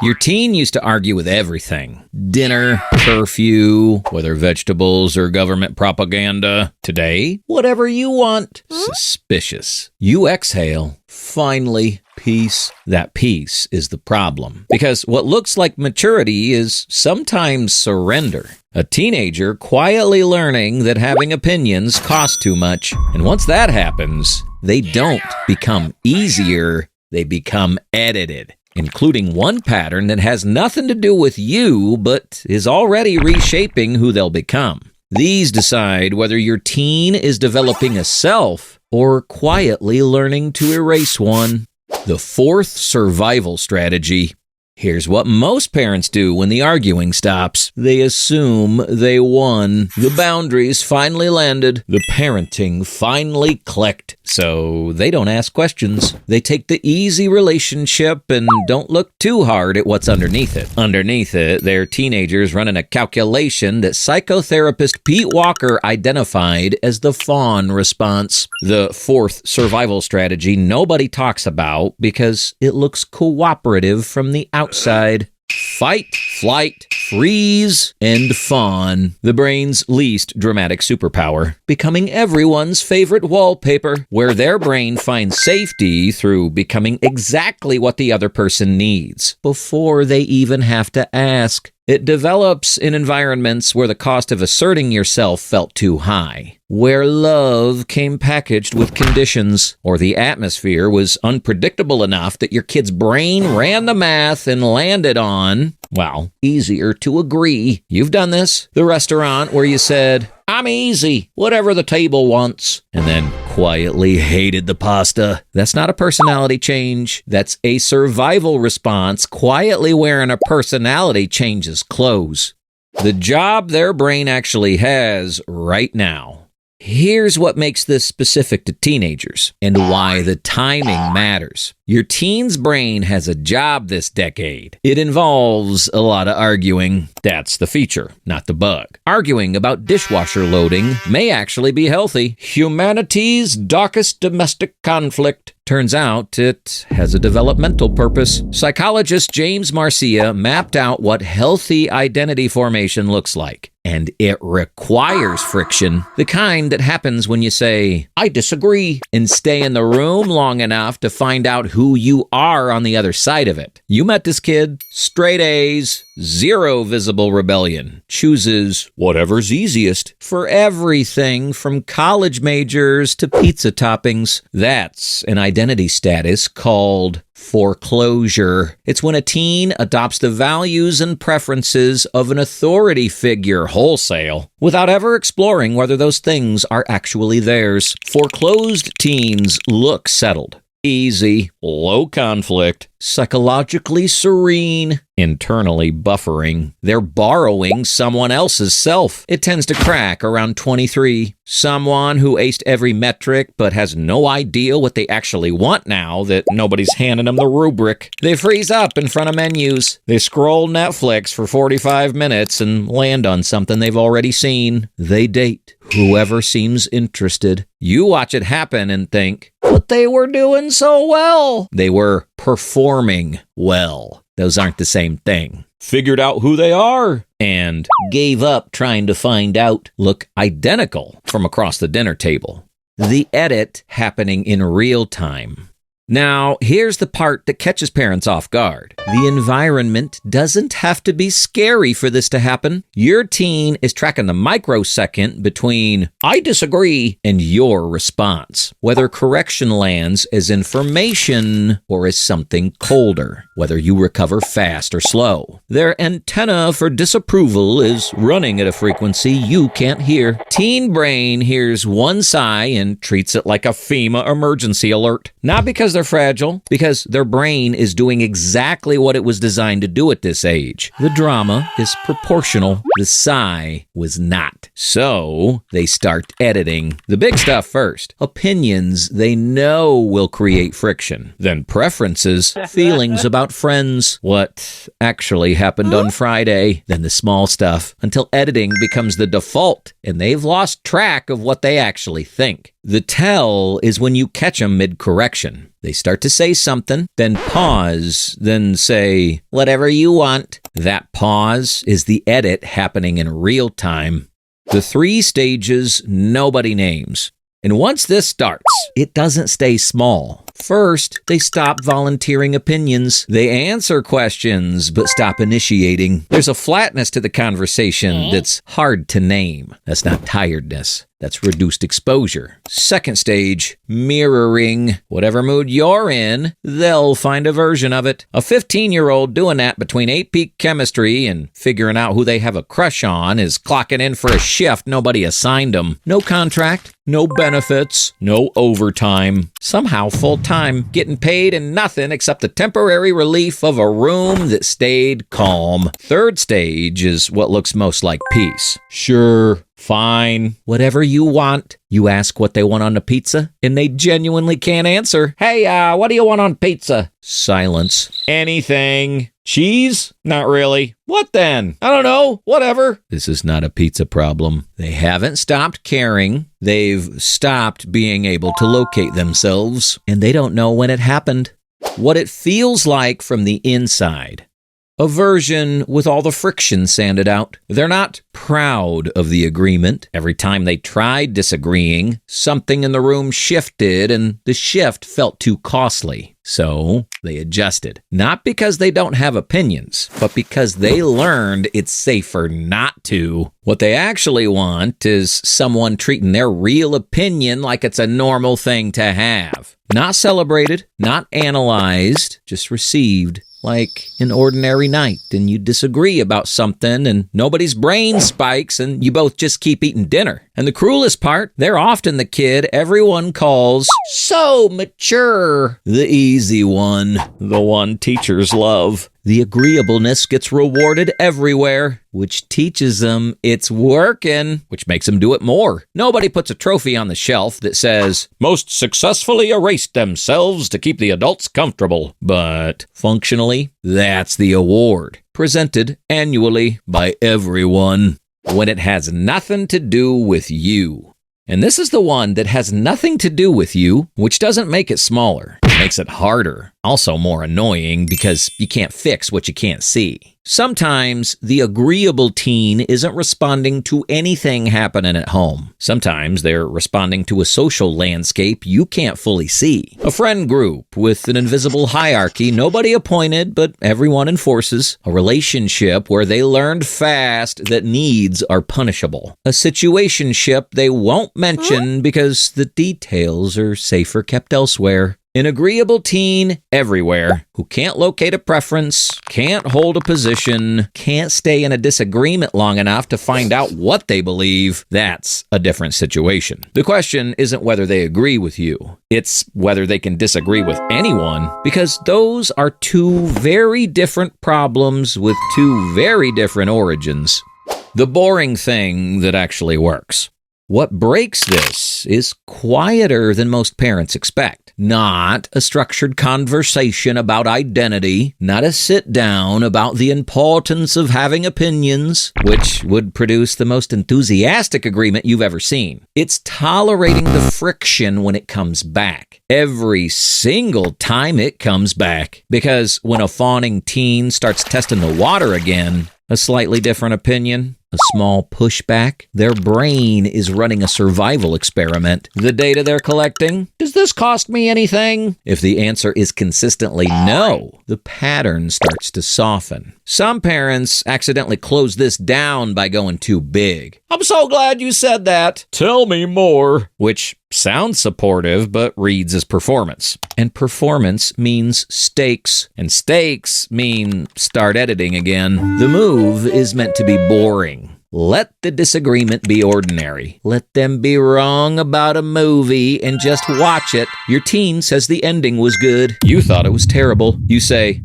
Your teen used to argue with everything. Dinner, curfew, whether vegetables or government propaganda. Today, whatever you want. Suspicious. You exhale. Finally, peace. That peace is the problem. Because what looks like maturity is sometimes surrender. A teenager quietly learning that having opinions costs too much. And once that happens, they don't become easier, they become edited. Including one pattern that has nothing to do with you, but is already reshaping who they'll become. These decide whether your teen is developing a self or quietly learning to erase one. The fourth survival strategy. Here's what most parents do when the arguing stops. They assume they won. The boundaries finally landed. The parenting finally clicked. So they don't ask questions. They take the easy relationship and don't look too hard at what's underneath it. Underneath it, they're teenagers running a calculation that psychotherapist Pete Walker identified as the fawn response. The fourth survival strategy nobody talks about because it looks cooperative from the outside. Fight, flight, freeze, and fawn. The brain's least dramatic superpower, becoming everyone's favorite wallpaper, where their brain finds safety through becoming exactly what the other person needs, before they even have to ask. It develops in environments where the cost of asserting yourself felt too high, where love came packaged with conditions, or the atmosphere was unpredictable enough that your kid's brain ran the math and landed on, well, easier to agree. You've done this. The restaurant where you said, "I'm easy, whatever the table wants," and then quietly hated the pasta. That's not a personality change. That's a survival response, quietly wearing a personality change's clothes. The job their brain actually has right now. Here's what makes this specific to teenagers and why the timing matters. Your teen's brain has a job this decade. It involves a lot of arguing. That's the feature, not the bug. Arguing about dishwasher loading may actually be healthy. Humanity's darkest domestic conflict. Turns out it has a developmental purpose. Psychologist 𝗵𝗲𝘀𝗻𝗄 mapped out what healthy identity formation looks like. And it requires friction. The kind that happens when you say, "I disagree," and stay in the room long enough to find out who you are on the other side of it. You met this kid, straight A's, zero visible rebellion. Chooses whatever's easiest for everything from college majors to pizza toppings. That's an identity status called foreclosure. It's when a teen adopts the values and preferences of an authority figure wholesale without ever exploring whether those things are actually theirs. Foreclosed teens look settled, easy, low conflict, psychologically serene, internally buffering. They're borrowing someone else's self. It tends to crack around 23. Someone who aced every metric but has no idea what they actually want now that nobody's handing them the rubric. They freeze up in front of menus. They scroll Netflix for 45 minutes and land on something they've already seen. They date whoever seems interested. You watch it happen and think, but they were doing so well. They were performing well. Those aren't the same thing. Figured out who they are and gave up trying to find out look identical from across the dinner table. The edit happening in real time. Now, here's the part that catches parents off guard. The environment doesn't have to be scary for this to happen. Your teen is tracking the microsecond between "I disagree" and your response. Whether correction lands as information or as something colder. Whether you recover fast or slow. Their antenna for disapproval is running at a frequency you can't hear. Teen brain hears one sigh and treats it like a FEMA emergency alert. Not because they're fragile, because their brain is doing exactly what it was designed to do at this age. The drama is proportional. The sigh was not. So they start editing the big stuff first. Opinions they know will create friction. Then preferences, feelings about friends, what actually happened on Friday, then the small stuff, until editing becomes the default and they've lost track of what they actually think. The tell is when you catch them mid-correction. They start to say something, then pause, then say, whatever you want. That pause is the edit happening in real time. The 3 stages nobody names. And once this starts, it doesn't stay small. First, they stop volunteering opinions. They answer questions, but stop initiating. There's a flatness to the conversation that's hard to name. That's not tiredness. That's reduced exposure. Second stage, mirroring. Whatever mood you're in, they'll find a version of it. A 15-year-old doing that between AP chemistry and figuring out who they have a crush on is clocking in for a shift nobody assigned them. No contract, no benefits, no overtime. Somehow full-time, getting paid and nothing except the temporary relief of a room that stayed calm. Third stage is what looks most like peace. Sure. Fine. Whatever you want. You ask what they want on the pizza, and they genuinely can't answer. Hey, what do you want on pizza? Silence. Anything. Cheese? Not really. What then? I don't know. Whatever. This is not a pizza problem. They haven't stopped caring. They've stopped being able to locate themselves, and they don't know when it happened. What it feels like from the inside. A version with all the friction sanded out. They're not proud of the agreement. Every time they tried disagreeing, something in the room shifted and the shift felt too costly. So they adjusted. Not because they don't have opinions, but because they learned it's safer not to. What they actually want is someone treating their real opinion like it's a normal thing to have. Not celebrated, not analyzed, just received. Like an ordinary night and you disagree about something and nobody's brain spikes and you both just keep eating dinner. And the cruelest part, they're often the kid everyone calls so mature. The easy one, the one teachers love. The agreeableness gets rewarded everywhere, which teaches them it's working, which makes them do it more. Nobody puts a trophy on the shelf that says, most successfully erased themselves to keep the adults comfortable. But functionally, that's the award, presented annually by everyone, when it has nothing to do with you. And this is the one that has nothing to do with you, which doesn't make it smaller. It makes it harder. Also more annoying because you can't fix what you can't see. Sometimes the agreeable teen isn't responding to anything happening at home. Sometimes they're responding to a social landscape you can't fully see. A friend group with an invisible hierarchy nobody appointed but everyone enforces. A relationship where they learned fast that needs are punishable. A situationship they won't mention because the details are safer kept elsewhere. An agreeable teen everywhere who can't locate a preference, can't hold a position, can't stay in a disagreement long enough to find out what they believe. That's a different situation. The question isn't whether they agree with you. It's whether they can disagree with anyone, because those are two very different problems with two very different origins. The boring thing that actually works. What breaks this is quieter than most parents expect. Not a structured conversation about identity, not a sit-down about the importance of having opinions, which would produce the most enthusiastic agreement you've ever seen. It's tolerating the friction when it comes back. Every single time it comes back. Because when a fawning teen starts testing the water again, a slightly different opinion, a small pushback, their brain is running a survival experiment. The data they're collecting, does this cost me anything? If the answer is consistently no, the pattern starts to soften. Some parents accidentally close this down by going too big. I'm so glad you said that. Tell me more. Which sounds supportive, but reads as performance. And performance means stakes. And stakes mean start editing again. The move is meant to be boring. Let the disagreement be ordinary. Let them be wrong about a movie and just watch it. Your teen says the ending was good. You thought it was terrible. You say,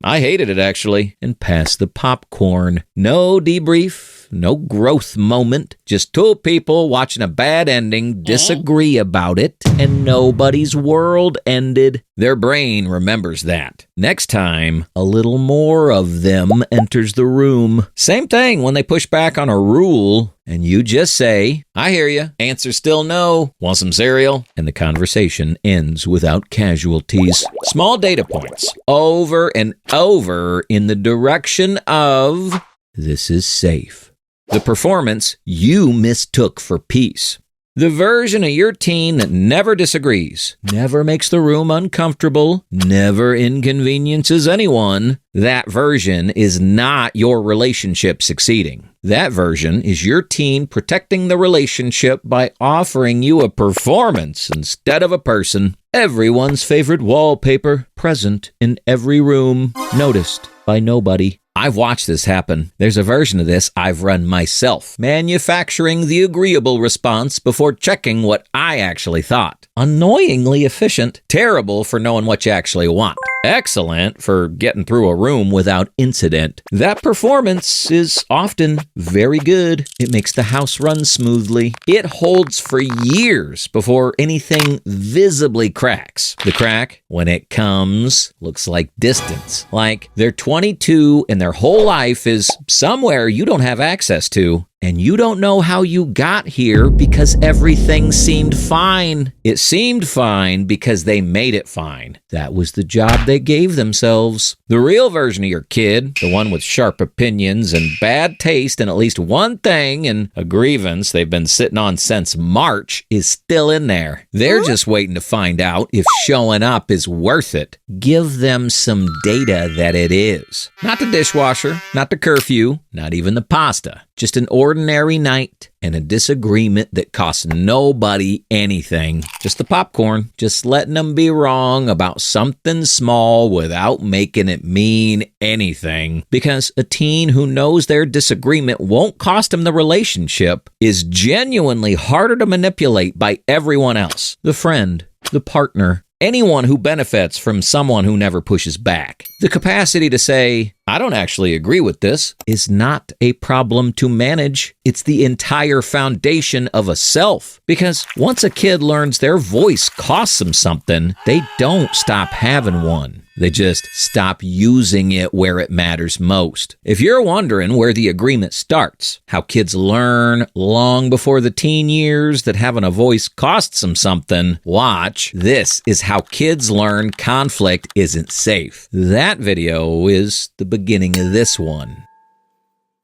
I hated it actually, and pass the popcorn. No debrief. no growth moment, just two people watching a bad ending disagree about it, and nobody's world ended. Their brain remembers that. Next time, a little more of them enters the room. Same thing when they push back on a rule, and you just say, I hear you. Answer still no. Want some cereal? And the conversation ends without casualties. Small data points over and over in the direction of this is safe. The performance you mistook for peace. The version of your teen that never disagrees, never makes the room uncomfortable, never inconveniences anyone. That version is not your relationship succeeding. That version is your teen protecting the relationship by offering you a performance instead of a person. Everyone's favorite wallpaper, present in every room, noticed by nobody. I've watched this happen. There's a version of this I've run myself, manufacturing the agreeable response before checking what I actually thought. Annoyingly efficient, terrible for knowing what you actually want. Excellent for getting through a room without incident. That performance is often very good. It makes the house run smoothly. It holds for years before anything visibly cracks. The crack, when it comes, looks like distance. Like they're 22 and their whole life is somewhere you don't have access to. And you don't know how you got here because everything seemed fine. It seemed fine because they made it fine. That was the job they gave themselves. The real version of your kid, the one with sharp opinions and bad taste in at least one thing and a grievance they've been sitting on since March, is still in there. They're just waiting to find out if showing up is worth it. Give them some data that it is. Not the dishwasher, not the curfew, not even the pasta. Just an ordinary night and a disagreement that costs nobody anything. Just the popcorn. Just letting them be wrong about something small without making it mean anything. Because a teen who knows their disagreement won't cost them the relationship is genuinely harder to manipulate by everyone else. The friend, the partner, anyone who benefits from someone who never pushes back. The capacity to say, I don't actually agree with this, is not a problem to manage. It's the entire foundation of a self. Because once a kid learns their voice costs them something, they don't stop having one. They just stop using it where it matters most. If you're wondering where the agreement starts, how kids learn long before the teen years that having a voice costs them something, watch. This is how kids learn conflict isn't safe. That video is the beginning of this one.